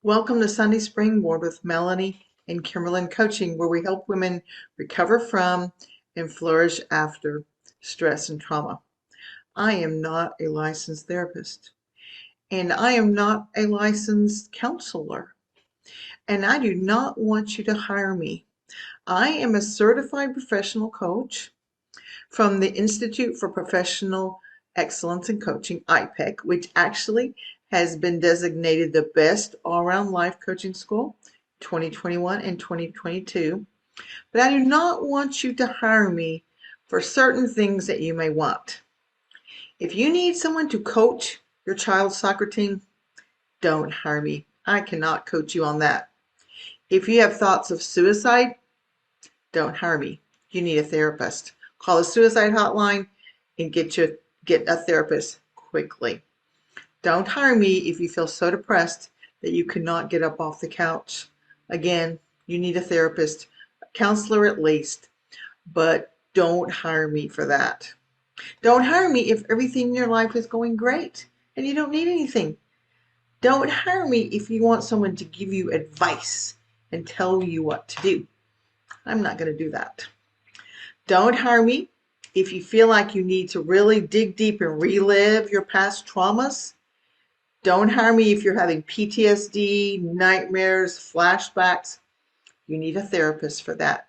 Welcome to Sunday Springboard with Melanie and Kimberlyn Coaching, where we help women recover from and flourish after stress and trauma. I am not a licensed therapist, and I am not a licensed counselor, and I do not want you to hire me. I am a certified professional coach from the Institute for Professional Excellence in Coaching, IPEC, which actually has been designated the best all-around life coaching school 2021 and 2022. But I do not want you to hire me for certain things that you may want. If you need someone to coach your child's soccer team, don't hire me. I cannot coach you on that. If you have thoughts of suicide, don't hire me. You need a therapist. Call the suicide hotline and get a therapist quickly. Don't hire me if you feel so depressed that you cannot get up off the couch. Again, you need a therapist, a counselor at least, but don't hire me for that. Don't hire me if everything in your life is going great and you don't need anything. Don't hire me if you want someone to give you advice and tell you what to do. I'm not going to do that. Don't hire me if you feel like you need to really dig deep and relive your past traumas. Don't hire me if you're having PTSD, nightmares, flashbacks. You need a therapist for that.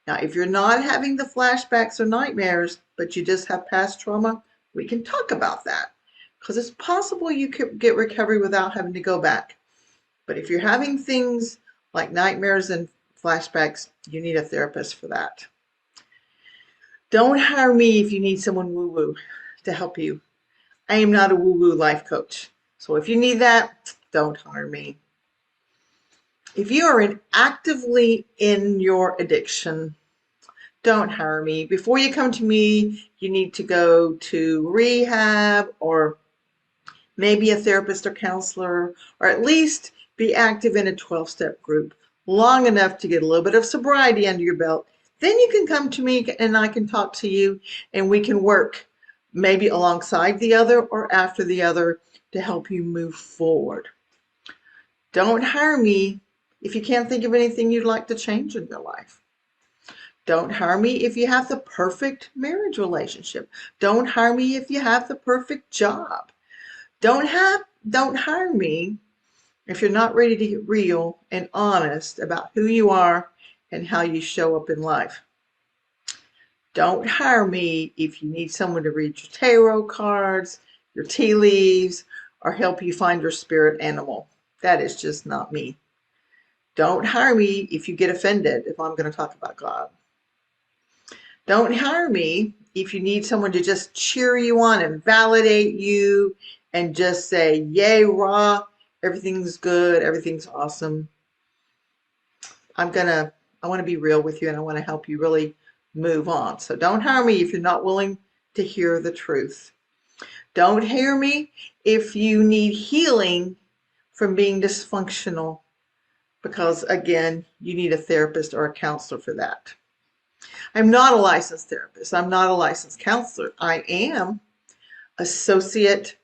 Now, if you're not having the flashbacks or nightmares, but you just have past trauma, we can talk about that because it's possible you could get recovery without having to go back. But if you're having things like nightmares and flashbacks, you need a therapist for that. Don't hire me if you need someone woo-woo to help you. I am not a woo-woo life coach. So if you need that, don't hire me. If you are actively in your addiction, don't hire me. Before you come to me, you need to go to rehab or maybe a therapist or counselor, or at least be active in a 12-step group long enough to get a little bit of sobriety under your belt. Then you can come to me and I can talk to you and we can work maybe alongside the other or after the other to help you move forward. Don't hire me if you can't think of anything you'd like to change in your life. Don't hire me if you have the perfect marriage relationship. Don't hire me if you have the perfect job. Don't hire me if you're not ready to get real and honest about who you are and how you show up in life. Don't hire me if you need someone to read your tarot cards, your tea leaves, or help you find your spirit animal. That is just not me. Don't hire me if you get offended if I'm going to talk about God. Don't hire me if you need someone to just cheer you on and validate you and just say, yay, rah, everything's good, everything's awesome. I want to be real with you and I want to help you really move on. So don't hire me if you're not willing to hear the truth. Don't hire me if you need healing from being dysfunctional because, again, you need a therapist or a counselor for that. I'm not a licensed therapist. I'm not a licensed counselor. I am associate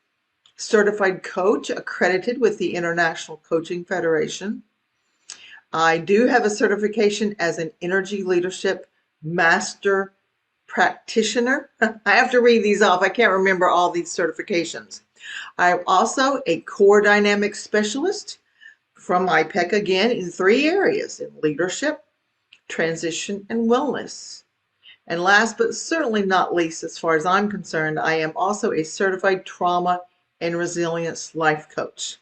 certified coach accredited with the International Coaching Federation. I do have a certification as an energy leadership master practitioner. I have to read these off. I can't remember all these certifications. I'm also a core dynamic specialist from IPEC again in 3 areas: in leadership, transition, and wellness. And last but certainly not least, as far as I'm concerned, I am also a certified trauma and resilience life coach.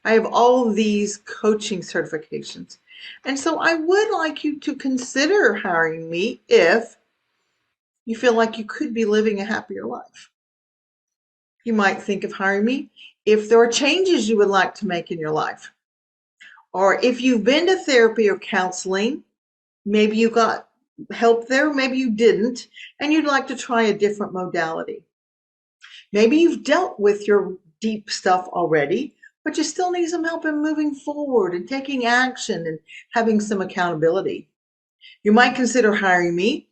I have all of these coaching certifications. And so I would like you to consider hiring me if you feel like you could be living a happier life. You might think of hiring me if there are changes you would like to make in your life. Or if you've been to therapy or counseling, maybe you got help there, maybe you didn't, and you'd like to try a different modality. Maybe you've dealt with your deep stuff already, but you still need some help in moving forward and taking action and having some accountability. You might consider hiring me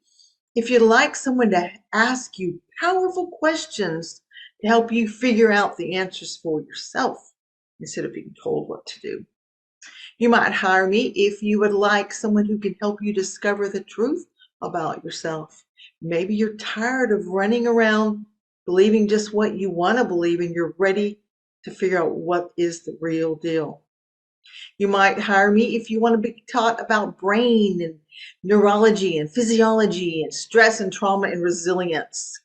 if you'd like someone to ask you powerful questions to help you figure out the answers for yourself instead of being told what to do. You might hire me if you would like someone who can help you discover the truth about yourself. Maybe you're tired of running around believing just what you want to believe and you're ready to figure out what is the real deal. You might hire me if you want to be taught about brain and neurology and physiology and stress and trauma and resilience.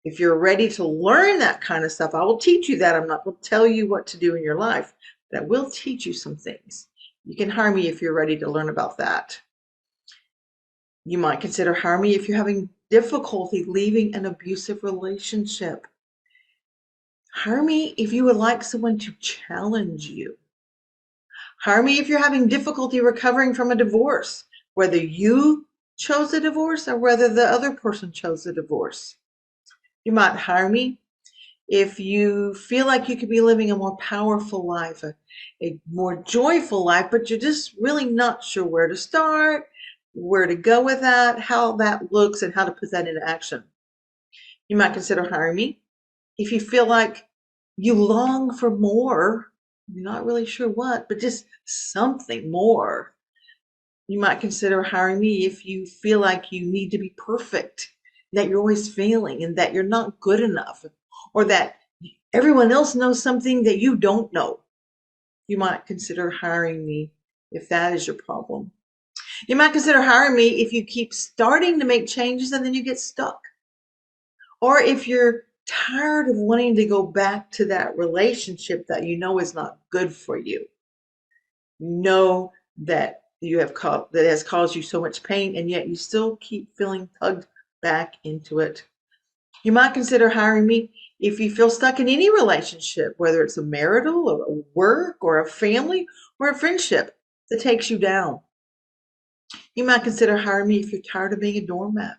If you're ready to learn that kind of stuff, I will teach you that. I'm not going to tell you what to do in your life, but I will teach you some things. You can hire me if you're ready to learn about that. You might consider hiring me if you're having difficulty leaving an abusive relationship. Hire me if you would like someone to challenge you. Hire me if you're having difficulty recovering from a divorce, whether you chose a divorce or whether the other person chose a divorce. You might hire me if you feel like you could be living a more powerful life, a more joyful life, but you're just really not sure where to start, where to go with that, how that looks, and how to put that into action. You might consider hiring me if you feel like you long for more, you're not really sure what, but just something more. You might consider hiring me if you feel like you need to be perfect, that you're always failing and that you're not good enough, or that everyone else knows something that you don't know. You might consider hiring me if that is your problem. You might consider hiring me if you keep starting to make changes and then you get stuck. Or if you're tired of wanting to go back to that relationship that you know is not good for you. Know that that has caused you so much pain and yet you still keep feeling tugged back into it. You might consider hiring me if you feel stuck in any relationship, whether it's a marital or a work or a family or a friendship that takes you down. You might consider hiring me if you're tired of being a doormat,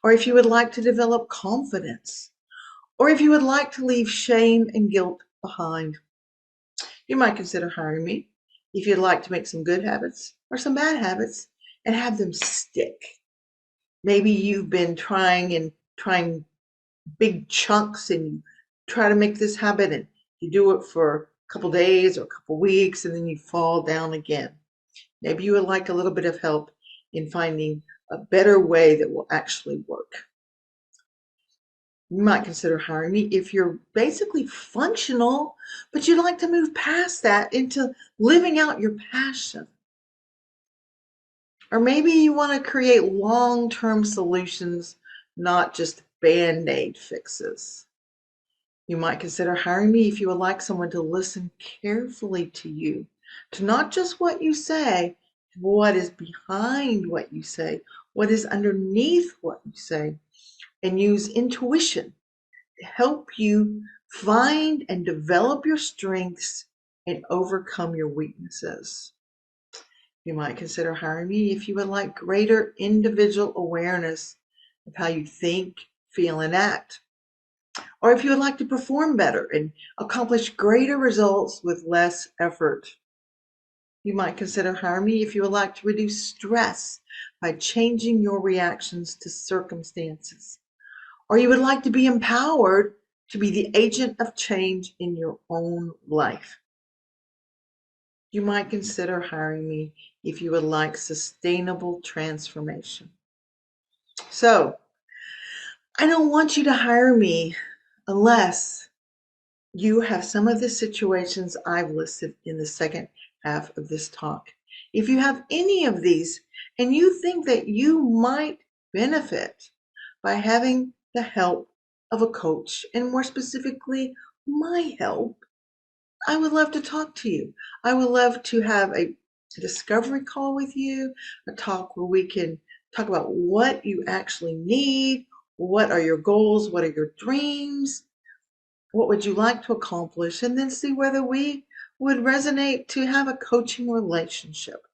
or if you would like to develop confidence, or if you would like to leave shame and guilt behind. You might consider hiring me if you'd like to make some good habits or some bad habits and have them stick. Maybe you've been trying big chunks and you try to make this habit and you do it for a couple days or a couple weeks and then you fall down again. Maybe you would like a little bit of help in finding a better way that will actually work. You might consider hiring me if you're basically functional, but you'd like to move past that into living out your passion. Or maybe you want to create long-term solutions, not just band-aid fixes. You might consider hiring me if you would like someone to listen carefully to you, to not just what you say, what is behind what you say, what is underneath what you say, and use intuition to help you find and develop your strengths and overcome your weaknesses. You might consider hiring me if you would like greater individual awareness of how you think, feel, and act. Or if you would like to perform better and accomplish greater results with less effort. You might consider hiring me if you would like to reduce stress by changing your reactions to circumstances. Or you would like to be empowered to be the agent of change in your own life. You might consider hiring me if you would like sustainable transformation. So, I don't want you to hire me unless you have some of the situations I've listed in the second half of this talk. If you have any of these and you think that you might benefit by having the help of a coach, and more specifically, my help, I would love to talk to you. I would love to have a discovery call with you, a talk where we can talk about what you actually need, what are your goals, what are your dreams, what would you like to accomplish, and then see whether we would resonate to have a coaching relationship.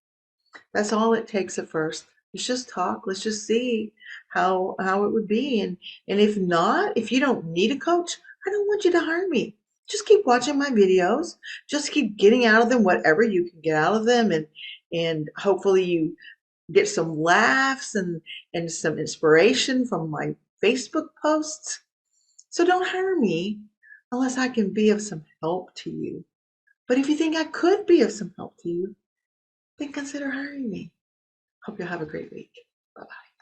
That's all it takes at first. Let's just talk. Let's just see how it would be. And if not, if you don't need a coach, I don't want you to hire me. Just keep watching my videos. Just keep getting out of them whatever you can get out of them, and hopefully you get some laughs and some inspiration from my Facebook posts. So don't hire me unless I can be of some help to you. But if you think I could be of some help to you, then consider hiring me. Hope you'll have a great week. Bye bye.